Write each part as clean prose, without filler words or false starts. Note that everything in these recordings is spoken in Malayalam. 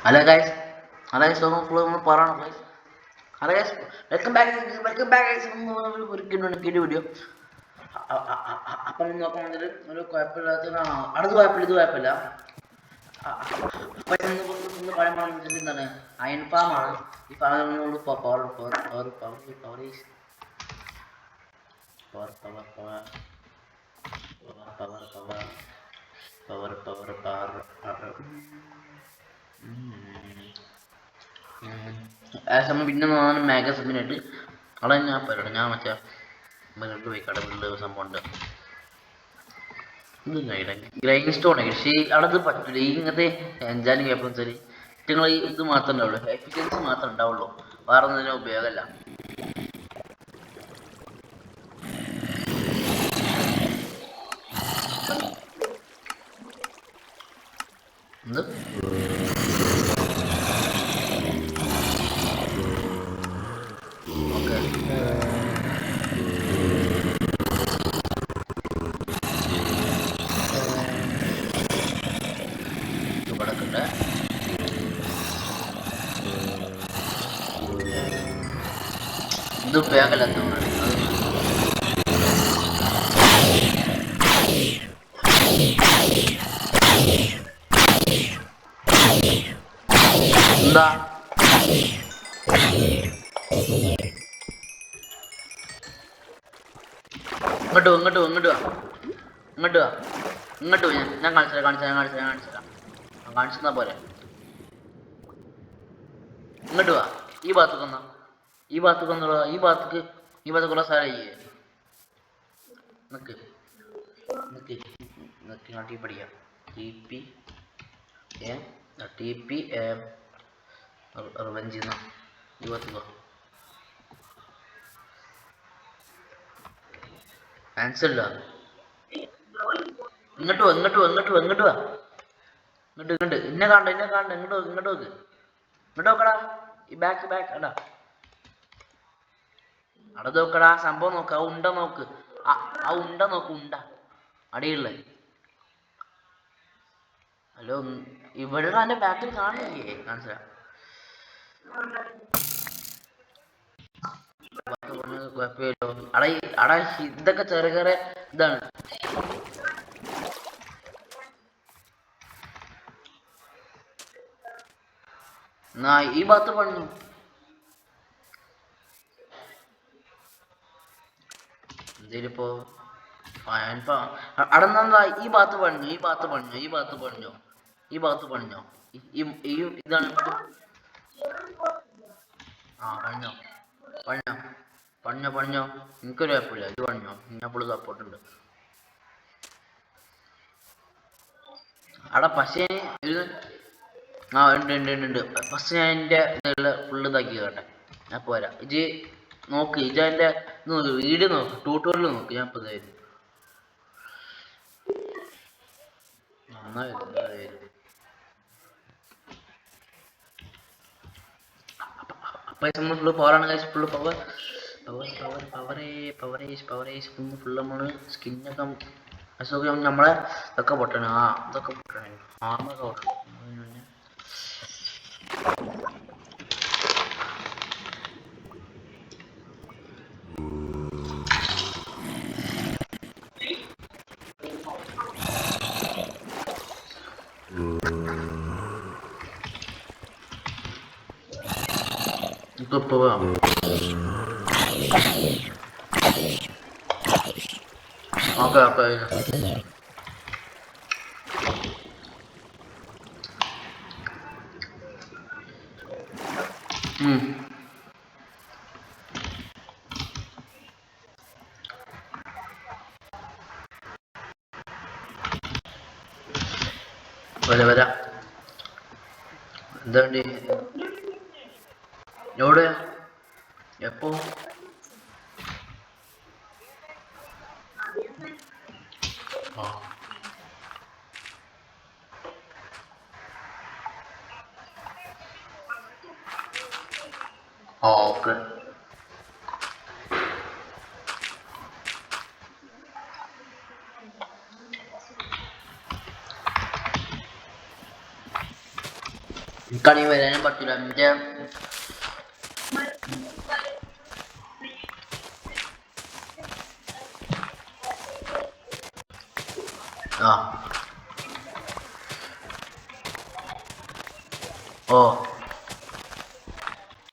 Hello guys, hello guys, നമ്മൾ പറയണം guys. Hello guys, welcome back guys. ഒരു വീഡിയോ. അപ്പം നോക്കാൻ വന്നിട്ട് ഒരു കുഴപ്പമില്ലാത്ത അടുത്ത് കുഴപ്പമില്ല, ഇത് കുഴപ്പമില്ല. അപ്പം ഇന്ന് പറയാൻ പറഞ്ഞിട്ട് എന്താണ്, അയൺ ഫാമാണ്. ഈ ഫാമിനോട് പവർ ആ സമയം പിന്നെ മാഗസിനായിട്ട് അവിടെ ഞാൻ പറയണം. ഞാൻ മറ്റേ വീട്ടിൽ പോയി കടകളിൽ സംഭവം ഉണ്ട്, ഇത് ഗ്രൈൻഡ് സ്റ്റോൺ. പക്ഷേ അവിടെ പറ്റില്ല. ഈ ഇങ്ങനത്തെ എൻജാനും കേപ്പം വെച്ചാൽ നിങ്ങൾ ഇത് മാത്രമേ ഉണ്ടാവുള്ളൂ, എഫിഷ്യൻസി മാത്രമേ ഉണ്ടാവുള്ളൂ, വേറെ ഒന്നിനും ഉപയോഗമല്ല. എന്ത് കിടക്കട്ടെ. ഇത് ഉപയോഗമല്ല തോന്നുന്നു. എന്താ ഇങ്ങോട്ട് വാ. ഞാൻ കാണിച്ചാ പോലെ. ഇങ്ങോട്ട് വാ. ഈ ഭാഗത്തേക്കുള്ള സ്ഥലം നിക്ക് നാട്ടി പഠിക്കാം. TP റിവെഞ്ച് ഈ ഭാഗത്തേക്കോ ആൻസർ ഇല്ല. ഇങ്ങോട്ട് വാ. എന്നെ കാണണ്ട. ഇങ്ങോട്ട് നോക്കടാ. ഈ ബാക്ക് എടാ അവിടെ നോക്കടാ. സംഭവം നോക്ക്. ആ ഉണ്ട നോക്ക്. ഉണ്ട അടിയുള്ള. ഹലോ, ഇവിടെ എന്റെ ബാക്കിൽ കാണില്ലേ? കാണിച്ചാ കുഴപ്പമില്ലോ. അടാ ഇതൊക്കെ ചെറിയ ഇതാണ്. എന്നാ ഈ ഭാഗത്ത് പണിഞ്ഞു. എന്തേലിപ്പോ അടന്നാ ഈ ഭാഗത്ത് പണിഞ്ഞോ. ഇതാണ്. പണിഞ്ഞോ. എനിക്കൊരു കുഴപ്പമില്ല. ഇത് പണിഞ്ഞോ. ഞാൻ ഫുള്ള് സപ്പോർട്ട് ഉണ്ട്. അവിടെ പക്ഷേ ഇത് ഉണ്ട്. ഫസ്റ്റ് ഞാൻ എൻ്റെ ഫുള്ള് ഇതാക്കി കേട്ടെ. ഞാൻ പോരാ. ഇജ് നോക്ക്. എൻ്റെ വീഡിയോ നോക്ക്, ട്യൂട്ടോറിയൽ നോക്ക്. ഞാൻ ഇപ്പൊ ഇതായിരുന്നു. ഫുള്ള് പവറാണ്. ഫുള്ള് ഫുള്ള് നമ്മള് സ്കിന്നൊക്കെ അസുഖം നമ്മളെ ഇതൊക്കെ പൊട്ടണ. ഇതൊക്കെ പൊട്ടണേ. ആർമൊക്കെ പൊട്ടണം. ഇപ്പൊ ഓക്കെ. വരാ. എന്താണ്ട് എവിടെ എപ്പോ? ഓക്കെ. കളി വരാനും പറ്റില്ല എൻ്റെ ആ ഓ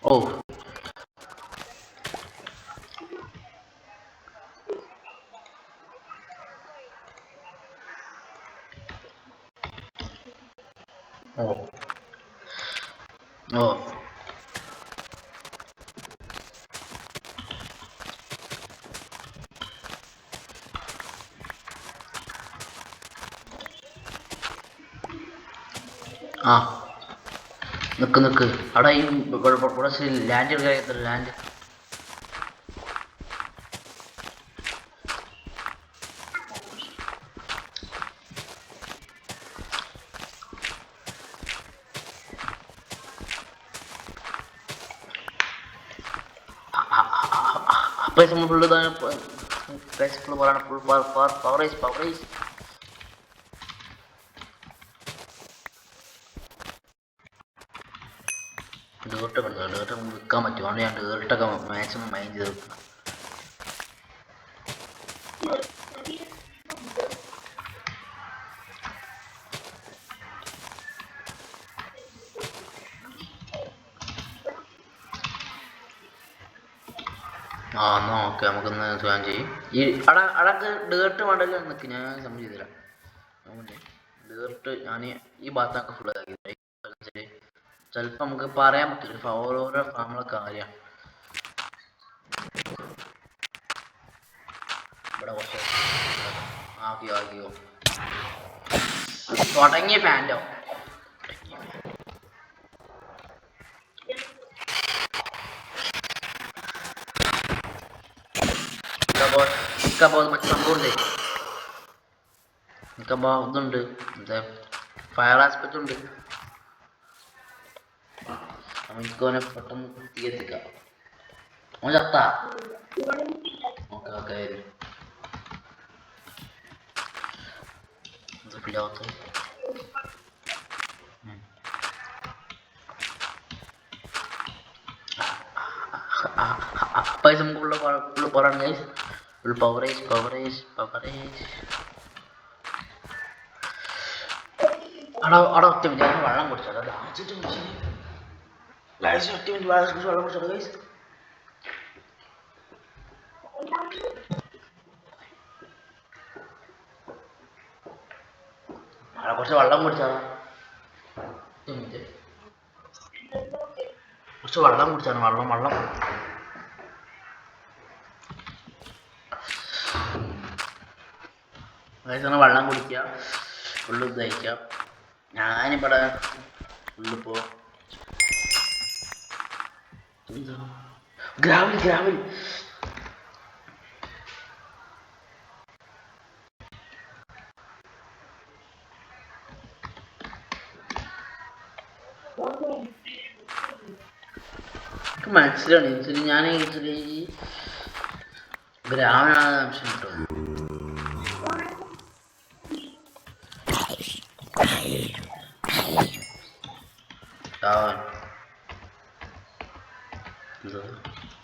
ഓ ഓ ഓ ആ നിക്ക് അവിടെ ഈ ലാൻഡ് എടുക്കാൻ ലാൻഡ് പൈസ ഫുള്ള് പൈസ ഫുള്ള് പറയണം ഫുൾ പവറേജ് ഡേർട്ടൊക്കെ ഉണ്ട് ഡേർട്ട് നമുക്ക് വിൽക്കാൻ പറ്റും അതുകൊണ്ട് ഞാൻ ഡേർട്ടൊക്കെ മാക്സിമം മൈൻഡ് ചെയ്ത് വെക്കണം ആ എന്നാൽ ഓക്കെ നമുക്കൊന്ന് ജോയിൻ ചെയ്യും ഈ അടക്ക് ഡേർട്ട് വേണ്ടല്ലോ നിൽക്ക് ഞാൻ സംഭവം ചെയ്തുതരാം ഡേർട്ട് ഞാൻ ഈ ഭാഗത്തൊക്കെ ഫുൾ ആക്കി ചിലപ്പോൾ നമുക്ക് പറയാൻ പറ്റില്ല ഓരോരോ ഫാമുള്ള കാര്യമാണ് ഇവിടെ കുറച്ച് ആക്കിയോ തുടങ്ങിയ ഫാൻറ്റോ മറ്റു സംഭവമുണ്ട് എനിക്കപ്പോൾ ഇതുണ്ട് എന്താ ഫയർ ആസ്പെക്റ്റ് ഉണ്ട് എനിക്ക് അവനെ പെട്ടെന്ന് തീയെത്തിക്കാം അവൻ ചത്താ ഓക്കെ പിള്ളാത്ത പൈസ നമുക്കുള്ള പോരാണ് ഗൈസ് ഫുൾ പവറേജ് അവിടെ ഒറ്റ മിനിറ്റ് ഞാൻ വെള്ളം കുടിച്ചത് ഒറ്റ മിനിറ്റ് വെള്ളം കുടിച്ചത് ഗൈസ് കുറച്ച് വെള്ളം കുടിച്ചാണ് കുറച്ച് വെള്ളം കുടിച്ചാണ് വെള്ളം വെള്ളം കുടിക്കുക ഫുള്ള് ഇതായിക്കുക ഞാനിവിടെ ഫുള്ളിപ്പോ ഗ്രാവൽ മനസ്സിലാണ് ഇച്ചിരി ഞാൻ ഇച്ചിരി ഗ്രാമനാണ് അംശം കിട്ടുന്നത്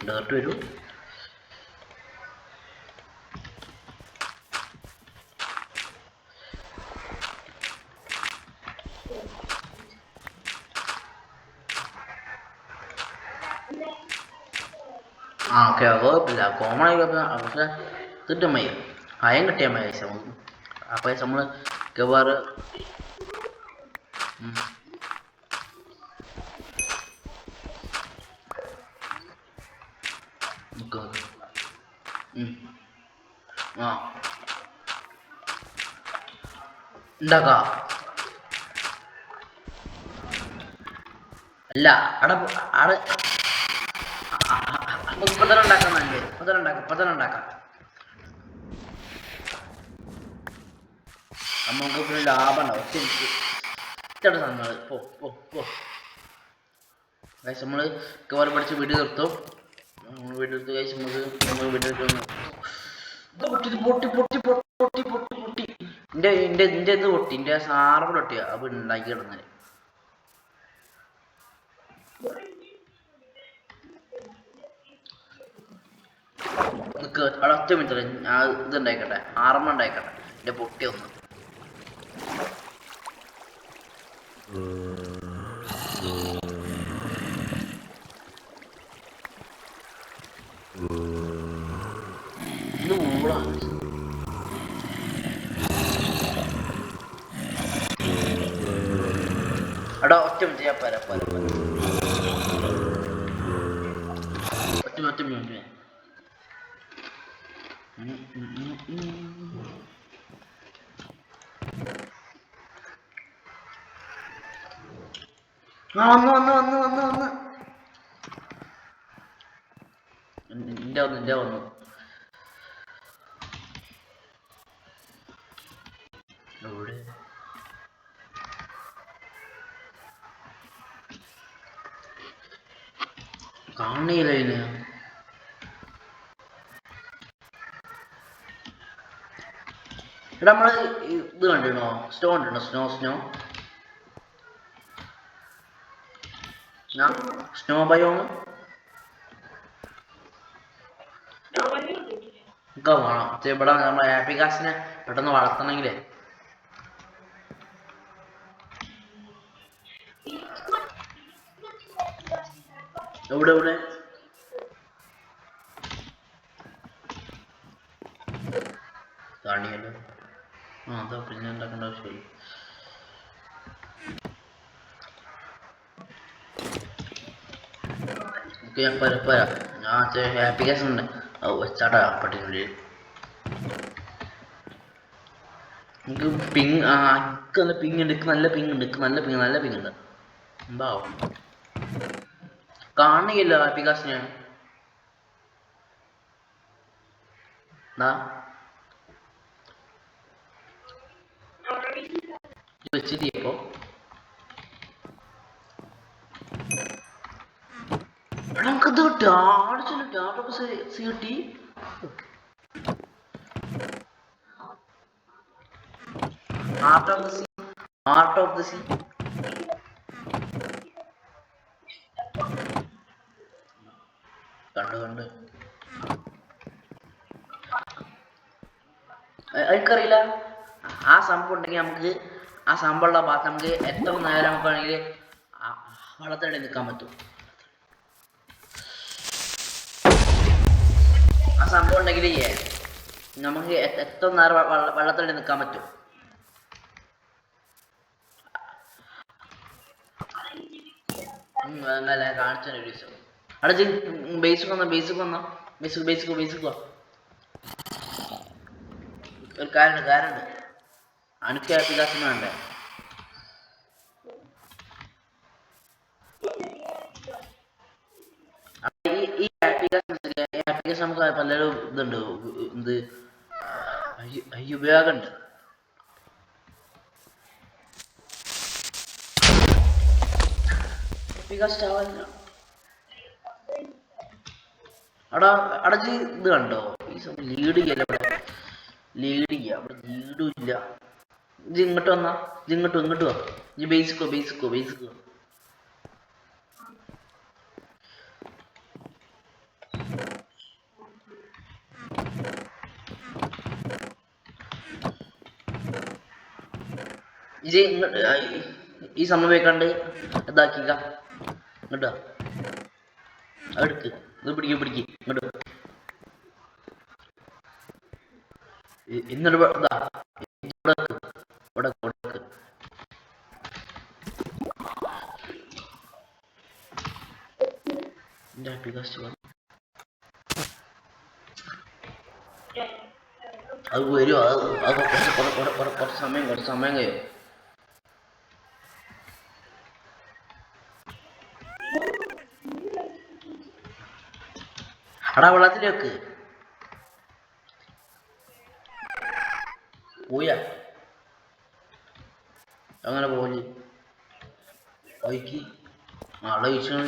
ഡേർട്ട് വരൂ ആ ഓക്കെ കുഴപ്പമില്ല കോമൺ ആയി പക്ഷെ കിട്ടും മതി അയം കിട്ടിയാൽ മതി പൈസ ആ പൈസ നമ്മൾ മിക്കവാറ് ആ ഉണ്ടാക്കാം അല്ല അവിടെ ഇപ്പൊ തന്നെ ഉണ്ടാക്കാം നല്ലേ ഇപ്പൊ തന്നെ ഉണ്ടാക്കാം നമുക്ക് പിന്നെ ലാഭം ഉണ്ടാവും ഇത്ര സാധനങ്ങൾ കഴിച്ച് നമ്മള് കവർ പഠിച്ച് വീട് നിർത്തും വീട് നിർത്തി കഴിച്ച് നമ്മൾ വീട് പൊട്ടി. എന്റെ ഇത് പൊട്ടി എന്റെ സാറ് പൊട്ടിയ അപ്പൊ ഉണ്ടാക്കി കിടന്നത് നിക്ക് അവിടെ ഒറ്റ മിനിറ്റ് ഞാൻ ഇത് ഉണ്ടായിക്കട്ടെ, ആറെണ്ണം ഉണ്ടായിക്കട്ടെ. എൻ്റെ പൊട്ടി ഒന്ന് ഇത് മൂളാണ്. എടാ ഒറ്റ മിനിറ്റ് ഞാൻ പോരാ ഒറ്റ മിനിറ്റ്. ആ വന്ന് ഇന്റെ വന്നു എവിടെ കാണില്ല ഇതിന്. എടാ നമ്മള് ഇത് കണ്ടിരുന്നോ? സ്നോ കണ്ടിരുന്നോ? സ്നോ ബയോം ഒക്കെ വേണം. ഇവിടെ നമ്മളെ ആപ്പിക്കാസിനെ പെട്ടെന്ന് വളർത്തണമെങ്കിലേ എവിടെ കാണിയല്ലോ. അതാ പിന്നെ ഉണ്ടാക്കേണ്ട ആവശ്യമില്ല. ഞാൻ പോരാ ഞാൻ ആപ്ലിക്കേഷൻ ഉണ്ട് വെച്ചാട്ടാ പട്ടിനുള്ളിൽ. എനിക്ക് പിങ് നല്ല പിങ് ഉണ്ട്, നല്ല പിങ് ഉണ്ട്. എന്താവും കാണുകയല്ലോ ആപ്ലിക്കേഷന്. വെച്ചിട്ടിപ്പോ നമുക്കത് കിട്ടി. ആർട്ട് ഓഫ് ദ സീ കണ്ട് എനിക്കറിയില്ല. ആ സംഭവം ഉണ്ടെങ്കിൽ നമുക്ക് ആ സംഭവമുള്ള ഭാഗത്ത് നമുക്ക് എത്ര നേരം നമുക്ക് വേണമെങ്കിൽ വെള്ളത്തിനടി നിൽക്കാൻ പറ്റും. ആ സംഭവം ഉണ്ടെങ്കിൽ നമുക്ക് എത്ര നേരം വെള്ളത്തിനടി നിൽക്കാൻ പറ്റും. അങ്ങനെ കാണിച്ചു ഒരു ദിവസം. അവിടെ ബേസിക് വന്നോ ബേസിക് ഒരു കാര്യമുണ്ട്. അനക്ക് ആപ്ലിക്കേഷൻ വേണ്ടേ? ഈ ആപ്ലിക്കേഷൻ നമുക്ക് പലരും ഇതുണ്ട്, എന്ത് ഉപയോഗമുണ്ട്. അടച്ച് ഇത് കണ്ടോ? ഈ സമയം ലീഡ് ചെയ്യല്ല ഇവിടെ, ലീഡും ഇല്ല. ഇത് ഇങ്ങോട്ട് വാ, ഇത് ബേസിക്കോ ഇത് ഈ സമയം വെക്കാണ്ട് ഇതാക്കിക്ക. ഇങ്ങോട്ടാ എടുക്ക്, ഇത് പിടിക്ക് ഇങ്ങോട്ട്. എന്നിട്ട് അത് വരും. അത് കുറച്ച് സമയം കഴിയും. അടാ വെള്ളത്തിലേക്ക് പോയാ അങ്ങനെ പോലെ ഒഴുക്കി ആളെ വീശണം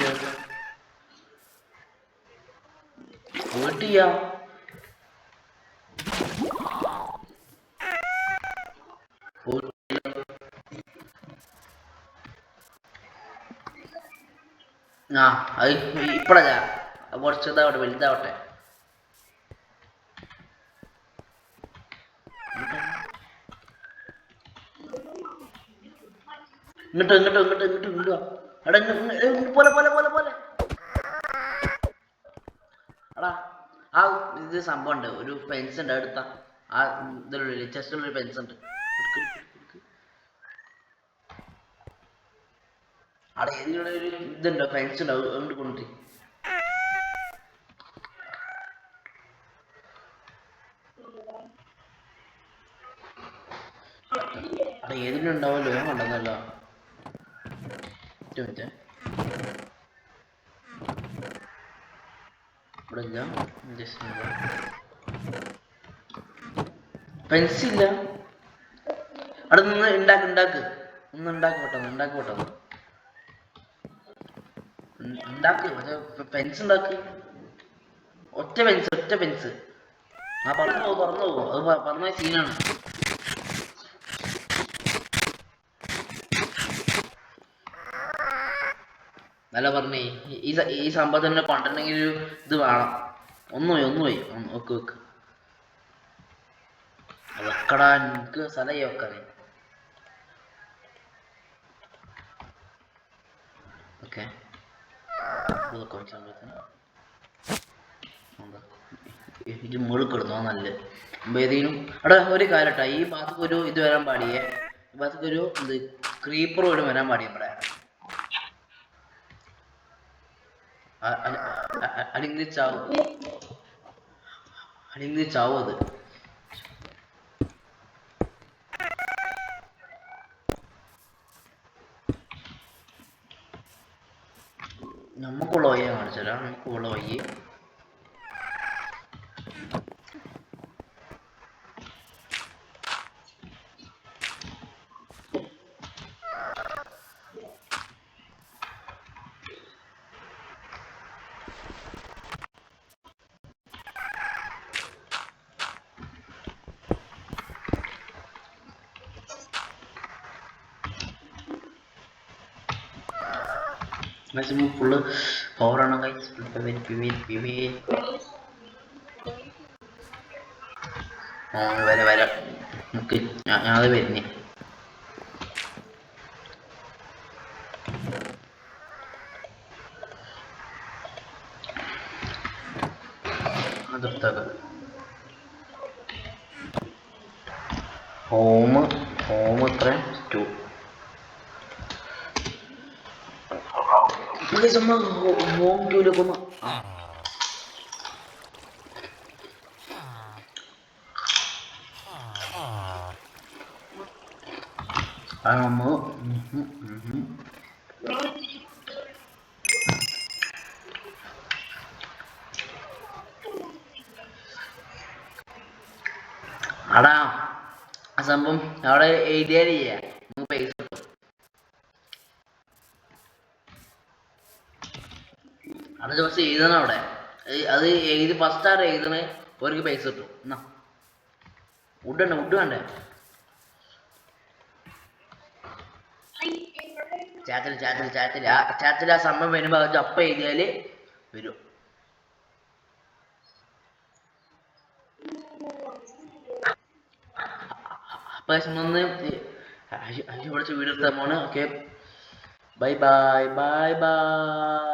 വീട്ടിയാ. അത് ഇപ്പഴല്ല, കുറച്ച് ഇതാവട്ടെ, വലുതാവട്ടെ. ഇങ്ങോട്ടോ ഇങ്ങോട്ടോ ഇങ്ങോട്ടോ ഇങ്ങോട്ടോ ഇങ്ങോട്ടോ എടാ പോലെ പോലെ പോലെ പോലെ എടാ ആ ഇത് സംഭവം ഉണ്ട്, ഒരു ഫെൻസ് ഉണ്ട് അടുത്ത ആ ഇതിലുള്ള ചെസ്റ്റിലൊരു ഫെൻസ് ഉണ്ട്. അവിടെ ഏതിലുള്ള ഒരു ഇതുണ്ടോ ഫെൻസ് ഉണ്ടോ അതുകൊണ്ട് കൊണ്ടിട്ട് അവിടെ ഏതിലും ഉണ്ടാവുമല്ലോ. ഞാൻ കണ്ടെന്നല്ലോ. മിനിറ്റ് ഇവിടെ ഇല്ല. പെൻസില്ല അവിടെ നിന്ന് ഉണ്ടാക്ക് ഉണ്ടാക്ക് ഒന്ന് ഉണ്ടാക്കി പെട്ടെന്ന് ഉണ്ടാക്കി പെട്ടെന്ന് ഉണ്ടാക്ക്. പക്ഷെ പെൻസ് ഉണ്ടാക്ക്. ഒറ്റ പെൻസ് ഒറ്റ പെൻസ്. ആ പറഞ്ഞു പോകും പറഞ്ഞു പോകും. അത് പറഞ്ഞ സീനാണ്. നല്ല പറഞ്ഞേ ഈ സംഭവത്തിന് കൊണ്ടുണ്ടെങ്കിൽ ഒരു ഇത് വേണം. ഒന്നുപോയി വെക്ക് വെക്ക് വെക്കടാ. എനിക്ക് സ്ഥലമായി വെക്കാനേ. ഓക്കെ ഇത് മുകളിൽ കിടന്നോ നല്ലത്. ഏതെങ്കിലും അവിടെ ഒരു കാര്യട്ടാ, ഈ ഭാഗത്തേക്ക് ഒരു ഇത് വരാൻ പാടിയേ. ഈ ഭാഗത്തേക്ക് ഒരു ഇത് ക്രീപ്പർ പോലും വരാൻ പാടിയ ഇവിടെ. അല്ലെങ്കിൽ ചാവും അത്. നമുക്കുള്ള വയ്യ കാണിച്ചാലോ. നമുക്കുള്ള വയ്യ മാക്സിമം ഫുള്ള് പവറാണ് ഗൈസ്. വരാം നമുക്ക്. ഞാനത് വരുന്നേ. അതെടുത്താക്ക. ഹോം എത്ര 2. ഹോം 2 അടാ ആ സംഭവം അവിടെ എഴുതിയാലേ നമുക്ക് പൈസ കിട്ടും. അത് ദിവസം എഴുതണം അവിടെ. അത് എഴുതി ഫസ്റ്റ് ആറ് എഴുതണ അവർക്ക് പൈസ കിട്ടും. എന്നാ വുഡ് വേണ്ടേ? ചാറ്റിൽ ആ സംഭവം വരുമ്പോ അത് അപ്പ എഴുതിയാല് വരും. അപ്പൊ ഒന്ന് വിളിച്ച് വീടെടുത്ത മോണ്. Okay bye bye bye by.